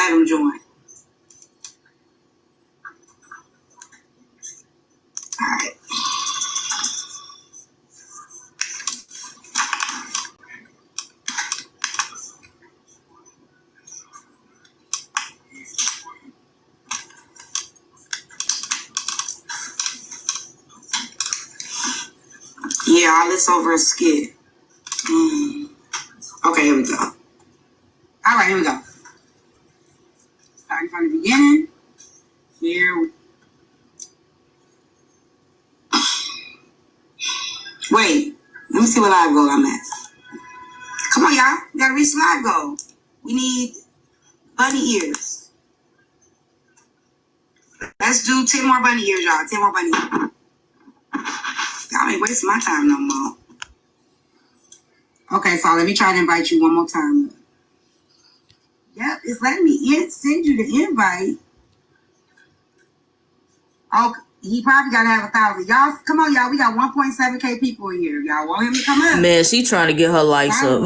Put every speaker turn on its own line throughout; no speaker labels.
let them join. All right. Yeah, all this over a skit. Okay, here we go. All right, here we go. Starting from the beginning. Here. Wait, let me see what live goal I'm at. Come on, y'all. We gotta reach live goal. We need bunny ears. Let's do 10 more bunny ears, y'all. 10 more bunny ears. Y'all ain't wasting my time no more. Okay, so let me try to invite you one more time. Yep, it's letting me send you the invite. Oh, he probably got to have 1,000. Y'all, come on, y'all. We got 1.7K people in here. Y'all want him to come up?
Man, she trying to get her likes up.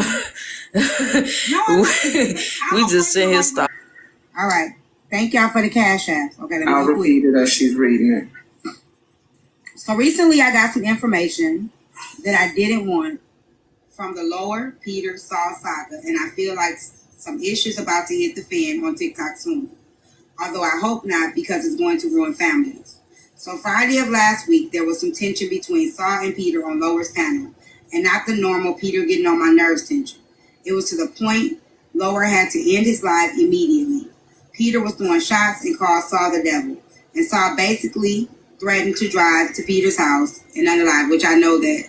No,
we just sent his stuff.
All right. Thank y'all for the cash app. Okay, let me
I'll repeat it as she's reading it.
So recently I got some information that I didn't want from the Lower Peter Saul saga, and I feel like some issues about to hit the fan on TikTok soon. Although I hope not, because it's going to ruin families. So Friday of last week, there was some tension between Saul and Peter on Lower's panel, and not the normal Peter getting on my nerves tension. It was to the point Lower had to end his life immediately. Peter was throwing shots and called Saul the devil, and Saul basically threatened to drive to Peter's house and unalive, which I know that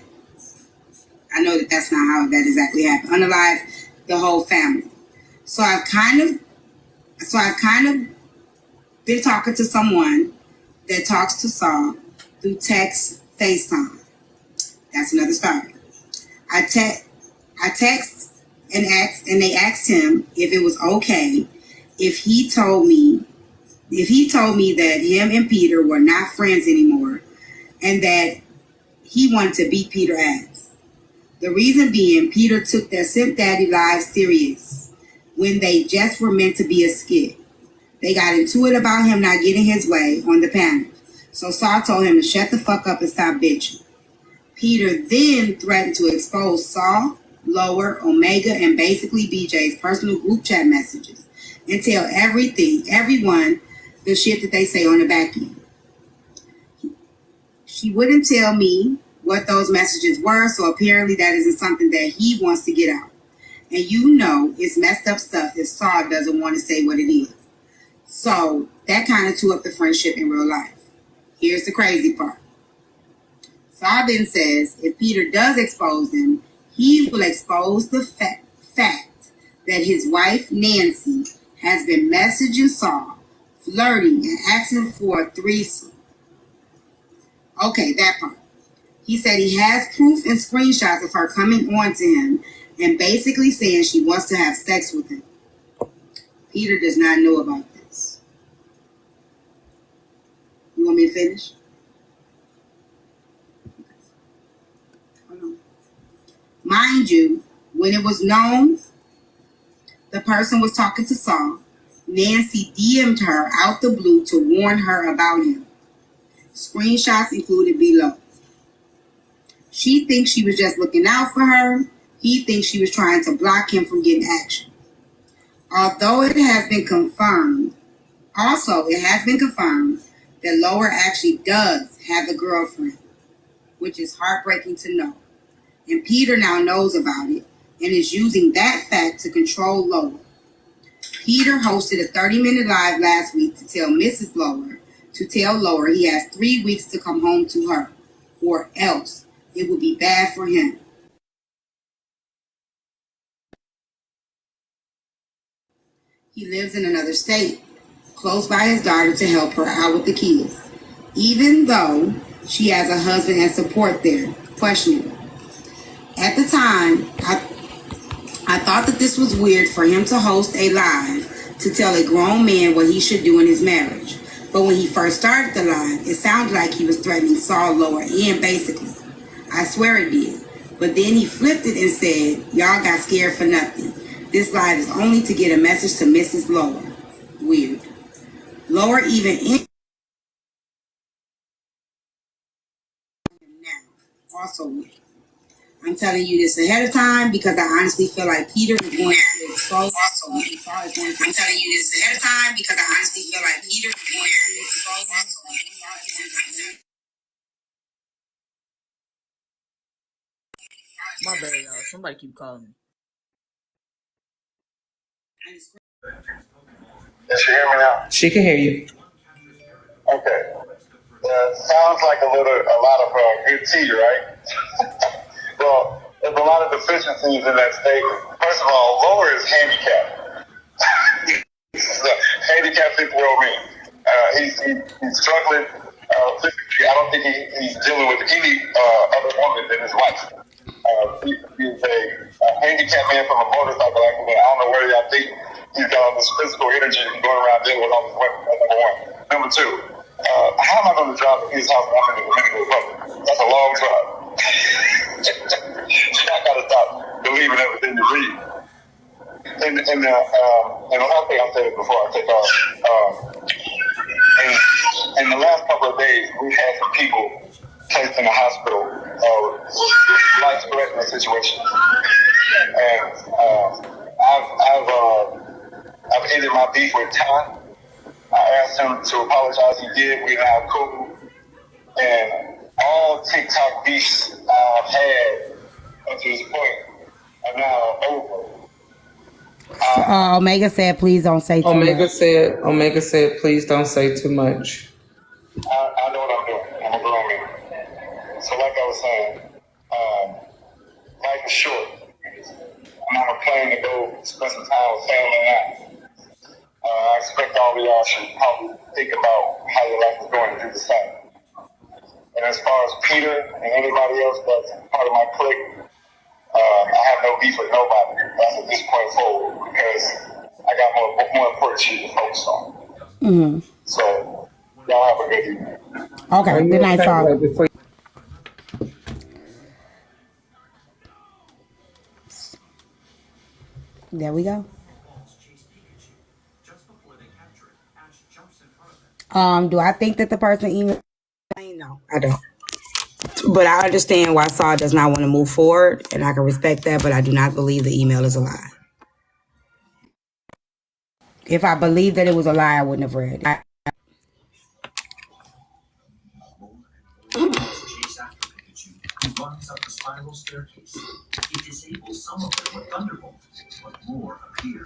that's not how that exactly happened. Unalive the whole family. So I've kind of been talking to someone that talks to Saul through text FaceTime. That's another story. I text and they asked him if it was okay if he told me that him and Peter were not friends anymore and that he wanted to beat Peter ass. The reason being, Peter took their Simp Daddy lives serious when they just were meant to be a skit. They got into it about him not getting his way on the panel. So Saul told him to shut the fuck up and stop bitching. Peter then threatened to expose Saul, Lower, Omega, and basically BJ's personal group chat messages and tell everyone the shit that they say on the back end. She wouldn't tell me what those messages were, so apparently that isn't something that he wants to get out. And you know it's messed up stuff if Saul doesn't want to say what it is. So that kind of tore up the friendship in real life. Here's the crazy part. Saul then says if Peter does expose him, he will expose the fact that his wife, Nancy, has been messaging Saul, flirting, and asking for a threesome. Okay, that part. He said he has proof and screenshots of her coming on to him and basically saying she wants to have sex with him. Peter does not know about this. You want me to finish? Hold on. Mind you, when it was known the person was talking to Saul, Nancy DM'd her out the blue to warn her about him. Screenshots included below. She thinks she was just looking out for her. He thinks she was trying to block him from getting action. Although it has been confirmed, that Lower actually does have a girlfriend, which is heartbreaking to know. And Peter now knows about it and is using that fact to control Lower. Peter hosted a 30-minute live last week to tell Lower he has 3 weeks to come home to her, or else it would be bad for him. He lives in another state, close by his daughter to help her out with the kids, even though she has a husband and support there, questionable. At the time, I thought that this was weird for him to host a live to tell a grown man what he should do in his marriage. But when he first started the live, it sounded like he was threatening Saul, Lower, and basically. I swear it did. But then he flipped it and said, y'all got scared for nothing. This live is only to get a message to Mrs. Lower. weird. Lower even in now, also weird. I'm telling you this ahead of time because I honestly feel like Peter is going to expose. Also, I'm telling you this ahead of time because I honestly feel like Peter is going to expose.
My bad, y'all. Somebody keep calling me.
Does she hear me now?
She can hear you.
Okay. Sounds like a lot of good tea, right? Well, there's a lot of deficiencies in that statement. First of all, Lower is handicapped. He's a handicapped 50-year-old man. He's struggling physically. I don't think he's dealing with any other woman than his wife. He's a handicapped man from a motorcycle accident. I don't know where y'all think he's got all this physical energy and going around dealing with all these women. That's number one. Number two, how am I going to drive to his house when I'm in the Dominican Republic? That's a long drive. I got to stop believing everything you read. And another thing I said before I take off, in the last couple of days, we've had some people placed in the hospital, life-threatening situations. And I've ended my beef with Ty. I asked him to apologize. He did. We're now cool. And all TikTok beefs I've had up to this point are now over.
Omega said, "Please don't say too much."
Omega said, please don't say too much.
I know what I'm doing. I'm a grown man. So like I was saying, life is short. I'm on a plane to go spend some time with family now. I expect all of y'all should probably think about how your life is going and do the same. And as far as Peter and anybody else that's part of my clique, I have no beef with nobody. That's at this point forward because I got more important shit to focus on.
Mm-hmm.
So y'all have a good evening.
Okay, good night, Father. There we go. Do I think that the person emailed? No, I don't. But I understand why Saul does not want to move forward, and I can respect that, but I do not believe the email is a lie. If I believed that it was a lie, I wouldn't have read it.
Runs up the spiral staircase. It disables some of them with Thunderbolt, but more appear.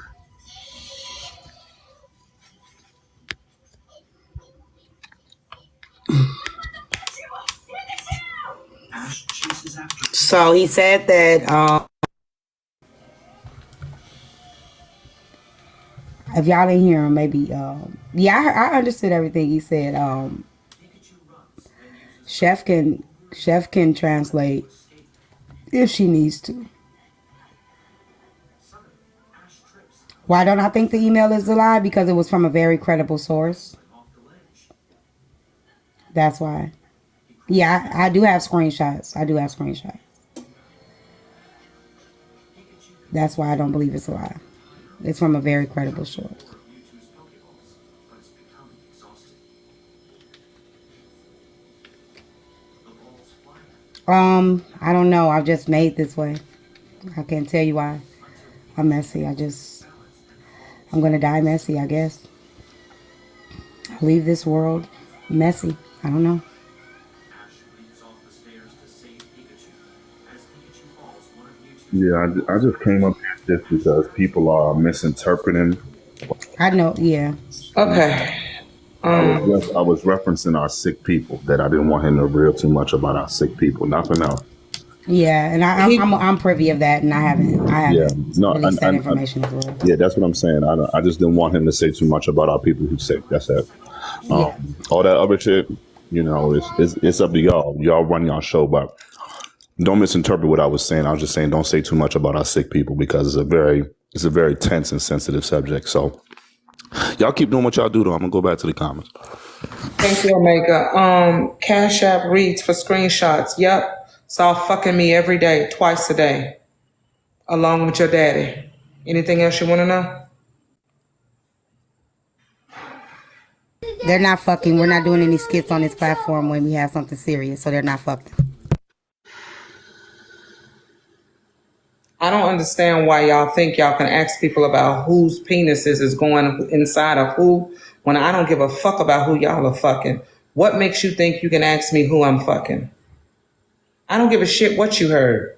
Ash chases after.
So he said that if y'all didn't hear him, maybe yeah, I understood everything he said. Chef can translate if she needs to. Why don't I think the email is a lie? Because it was from a very credible source. That's why. Yeah, I do have screenshots. That's why I don't believe it's a lie. It's from a very credible source. I don't know. I've just made this way. I can't tell you why. I'm messy. I'm gonna die messy, I guess. I leave this world messy. I don't know.
Yeah, I just came up here just because people are misinterpreting.
I know, yeah.
Okay.
I was referencing our sick people, that I didn't want him to reveal too much about our sick people. Nothing else.
Yeah, and I'm privy of that, and I haven't released that information as well.
Yeah, that's what I'm saying. I just didn't want him to say too much about our people who's sick. That's it.
Yeah.
All that other shit, it's up to y'all. Y'all run y'all show, but don't misinterpret what I was saying. I was just saying don't say too much about our sick people because it's a very tense and sensitive subject. So y'all keep doing what y'all do, though. I'm gonna go back to the comments.
Thank you, Omega. Cash App reads for screenshots. Yep. Saw fucking me every day, twice a day, along with your daddy. Anything else you want to know?
They're not fucking. We're not doing any skits on this platform when we have something serious, so they're not fucking.
I don't understand why y'all think y'all can ask people about whose penises is going inside of who when I don't give a fuck about who y'all are fucking. What makes you think you can ask me who I'm fucking? I don't give a shit what you heard.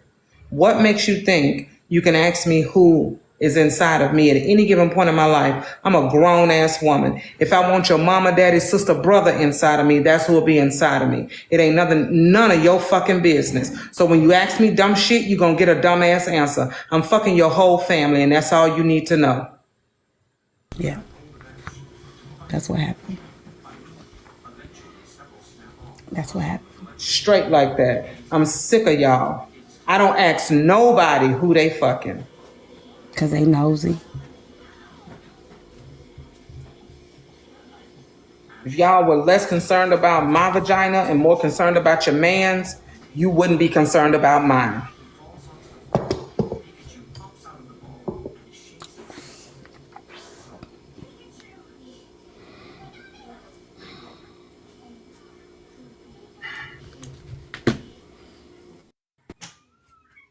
What makes you think you can ask me who is inside of me at any given point in my life? I'm a grown ass woman. If I want your mama, daddy, sister, brother inside of me, that's who will be inside of me. It ain't none of your fucking business. So when you ask me dumb shit, you gonna get a dumb ass answer. I'm fucking your whole family, and that's all you need to know.
Yeah, that's what happened. That's what happened.
Straight like that. I'm sick of y'all. I don't ask nobody who they fucking.
Cause they nosy.
If y'all were less concerned about my vagina and more concerned about your man's, you wouldn't be concerned about mine.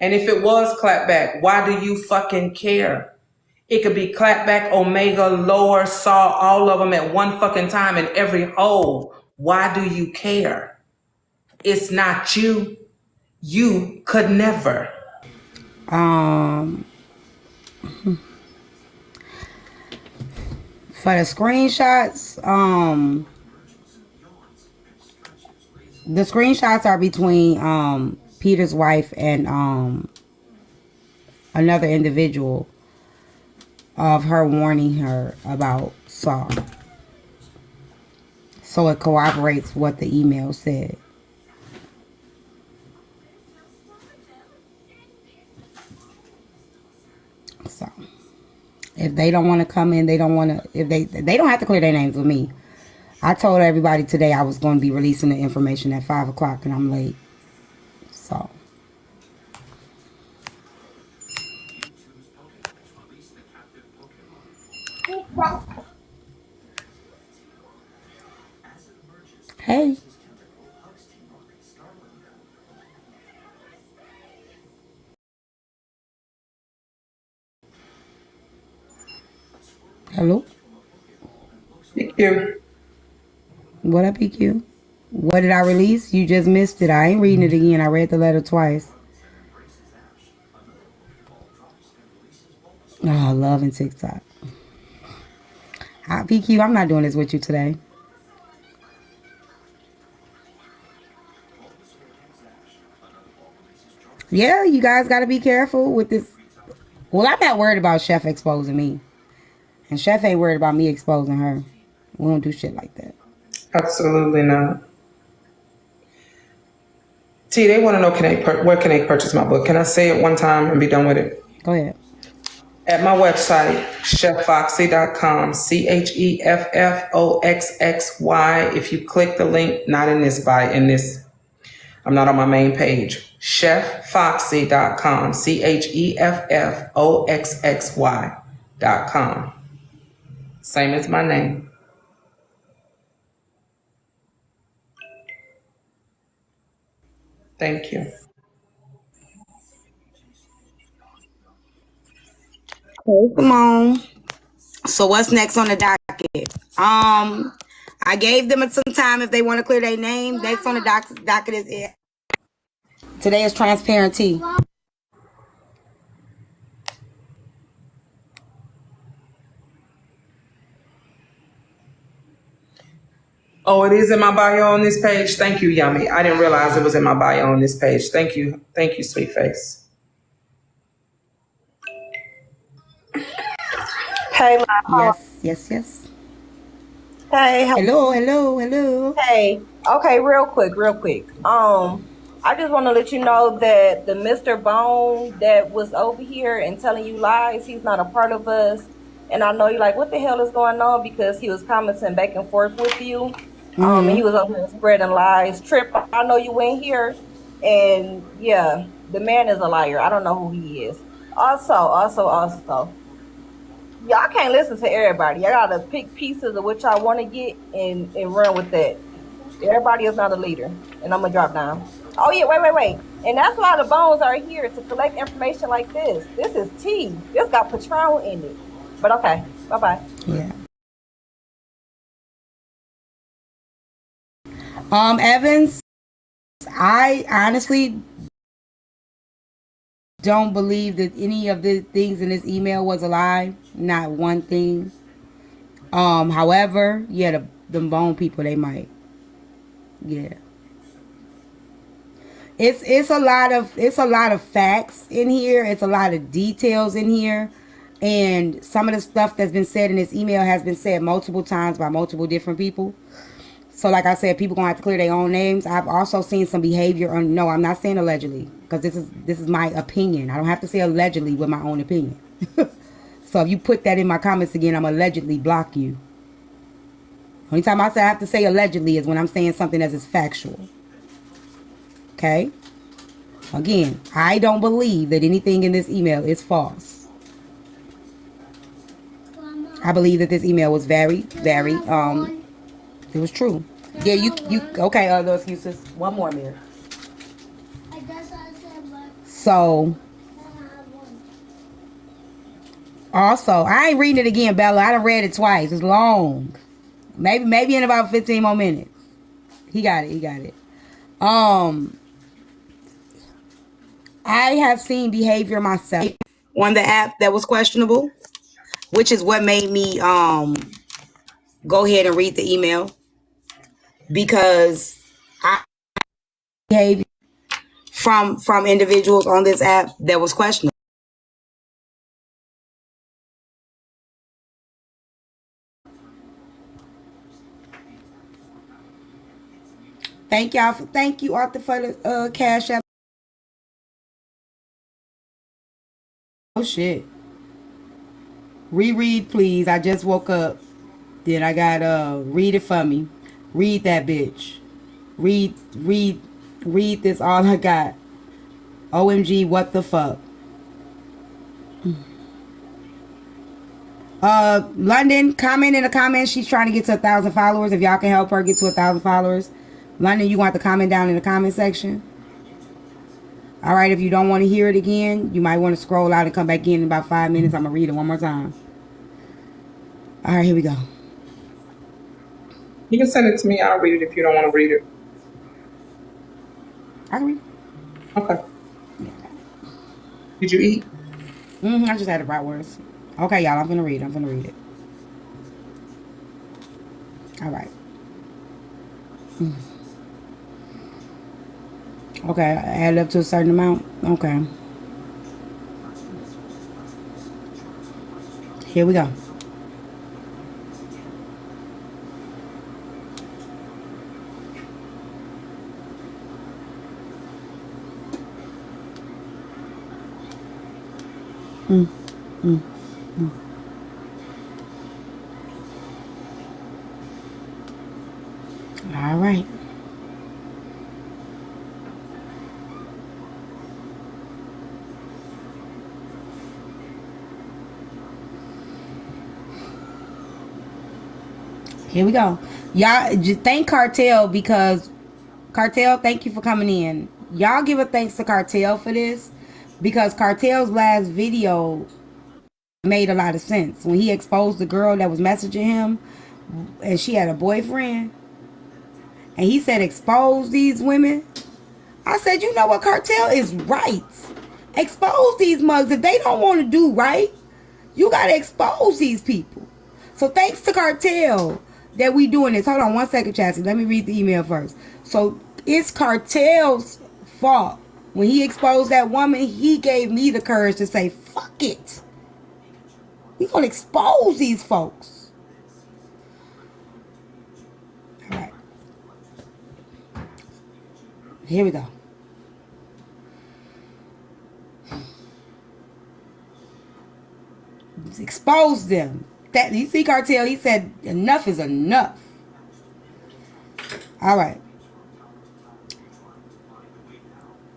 And if it was clapback, why do you fucking care? It could be clapback, omega, lower, saw, all of them at one fucking time in every hole. Why do you care? It's not you. You could never.
For the screenshots, the screenshots are between Peter's wife and another individual of her warning her about Saul. So it corroborates what the email said. So if they don't want to come in, they don't want to, if they don't have to clear their names with me. I told everybody today I was going to be releasing the information at 5 o'clock and I'm late. So. Hey. Hello?
PQ.
What up, PQ? What did I release? You just missed it. I ain't reading it again. I read the letter twice. Oh, love and TikTok. PQ, I'm not doing this with you today. Yeah, you guys got to be careful with this. Well, I'm not worried about Chef exposing me. And Chef ain't worried about me exposing her. We don't do shit like that.
Absolutely not. T, they want to know where can they purchase my book? Can I say it one time and be done with it?
Go ahead.
At my website, cheffoxy.com, CHEFFOXXY. If you click the link, not in this I'm not on my main page. Cheffoxy.com, CHEFFOXXY.com. Same as my name. Thank you.
Come on. So what's next on the docket? I gave them some time if they want to clear their name. Next on the docket is it. Today is transparency.
Oh, it is in my bio on this page. Thank you, Yummy. I didn't realize it was in my bio on this page. Thank you. Thank you, sweet face.
Hey,
Yes.
Hey,
Hello.
hey. Okay, real quick. I just want to let you know that the Mr. Bone that was over here and telling you lies, he's not a part of us. And I know you're like, what the hell is going on? Because he was commenting back and forth with you. And he was over here spreading lies. Trip, I know you went here. And yeah, the man is a liar. I don't know who he is. Also, Y'all can't listen to everybody. Y'all gotta pick pieces of what y'all want to get and run with that. Everybody is not a leader. And I'm gonna drop down. Oh yeah, wait. And that's why the bones are here to collect information like this. This is tea. This got Patron in it. But okay, bye.
Yeah. Evans, I honestly don't believe that any of the things in this email was a lie. Not one thing. However, yeah, the bone people, they might. Yeah. It's a lot of facts in here. It's a lot of details in here. And some of the stuff that's been said in this email has been said multiple times by multiple different people. So like I said, people gonna have to clear their own names. I've also seen some behavior no, I'm not saying allegedly, because this is my opinion. I don't have to say allegedly with my own opinion. So if you put that in my comments again, I'm allegedly block you. Only time I say I have to say allegedly is when I'm saying something that is factual. Okay? Again, I don't believe that anything in this email is false. I believe that this email was very it was true. Yeah, you okay, no excuses. One more minute. So also, I ain't reading it again, Bella. I done read it twice. It's long. Maybe in about 15 more minutes. He got it. I have seen behavior myself on the app that was questionable, which is what made me go ahead and read the email, because I behavior from individuals on this app that was questionable. Thank you Arthur for the cash app. Oh shit. Reread, please. I just woke up. Then I got read it for me. Read that bitch. Read this all I got. OMG, what the fuck? London, comment in the comments. She's trying to get to 1,000 followers. If y'all can help her get to 1,000 followers. London, you want to comment down in the comment section? All right, if you don't want to hear it again, you might want to scroll out and come back in about 5 minutes. I'm going to read it one more time. All right, here we go.
You can send it to me. I'll read it if you don't want to read it.
I can read.
Okay. Did you eat?
I just had the bratwurst. Okay, y'all, I'm going to read it. All right. Okay, add up to a certain amount. Okay. Here we go. All right. Here we go. Y'all, thank Cartel, because Cartel, thank you for coming in. Y'all give a thanks to Cartel for this, because Cartel's last video made a lot of sense. When he exposed the girl that was messaging him and she had a boyfriend, and he said, expose these women. I said, you know what, Cartel is right. Expose these mugs. If they don't want to do right, you got to expose these people. So thanks to Cartel that we doing this. Hold on one second, Chassie. Let me read the email first. So it's Cartel's fault. When he exposed that woman, he gave me the courage to say, fuck it. We gonna expose these folks. All right. Here we go. Expose them. That you see, Cartel, he said enough is enough. All right.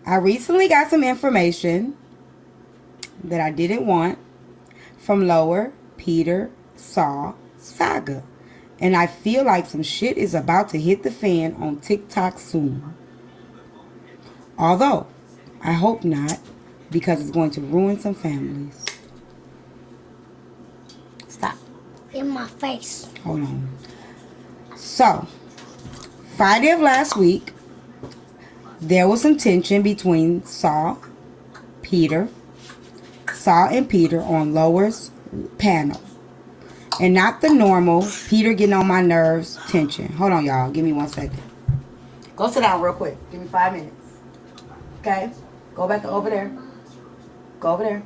I recently got some information that I didn't want from Lower Peter Saul saga. And I feel like some shit is about to hit the fan on TikTok soon. Although, I hope not, because it's going to ruin some families. Stop.
In my face.
Hold on. So, Friday of last week, there was some tension between Saul and Peter on Lower's panel. And not the normal Peter getting on my nerves tension. Hold on, y'all. Give me 1 second. Go sit down real quick. Give me 5 minutes. Okay? Go back over there. Go over there.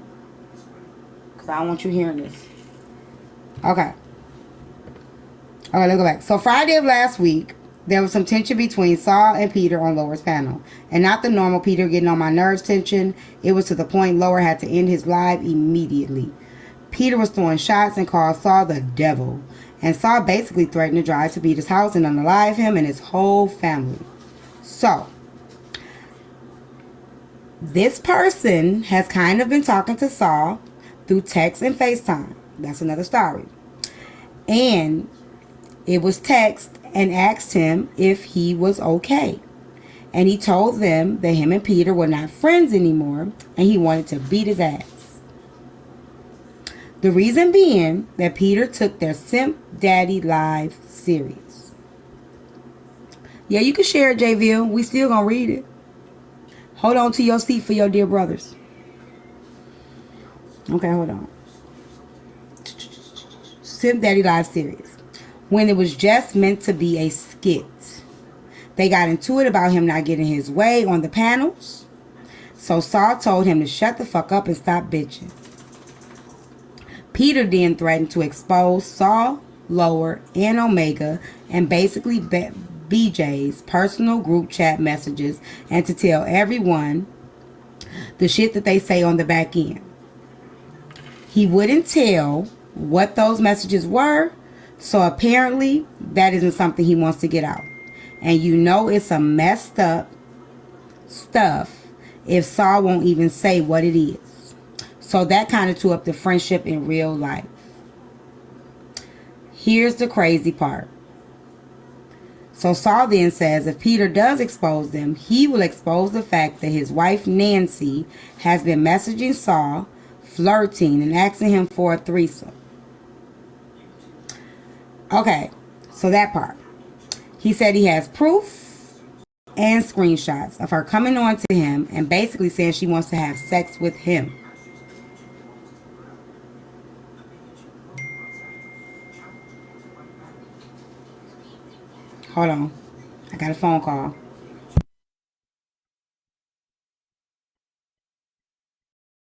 Because I don't want you hearing this. Okay. All right, let's go back. So Friday of last week, there was some tension between Saul and Peter on Lower's panel. And not the normal Peter getting on my nerves tension. It was to the point Lower had to end his live immediately. Peter was throwing shots and called Saul the devil. And Saul basically threatened to drive to Peter's house and unalive him and his whole family. So, this person has kind of been talking to Saul through text and FaceTime. That's another story. And it was text and asked him if he was okay. And he told them that him and Peter were not friends anymore and he wanted to beat his ass. The reason being that Peter took their Simp Daddy live serious. Yeah, you can share it, JVille. We still gonna read it. Hold on to your seat for your dear brothers. Okay, hold on. Simp Daddy live serious. When it was just meant to be a skit. They got into it about him not getting his way on the panels. So Saul told him to shut the fuck up and stop bitching. Peter then threatened to expose Saul, Lower, and Omega, and basically BJ's personal group chat messages, and to tell everyone the shit that they say on the back end. He wouldn't tell what those messages were, so apparently that isn't something he wants to get out. And you know it's some messed up stuff if Saul won't even say what it is. So that kind of tore up the friendship in real life. Here's the crazy part. So Saul then says if Peter does expose them, he will expose the fact that his wife Nancy has been messaging Saul, flirting, and asking him for a threesome. Okay, so that part. He said he has proof and screenshots of her coming on to him and basically saying she wants to have sex with him. Hold on. I got a phone call.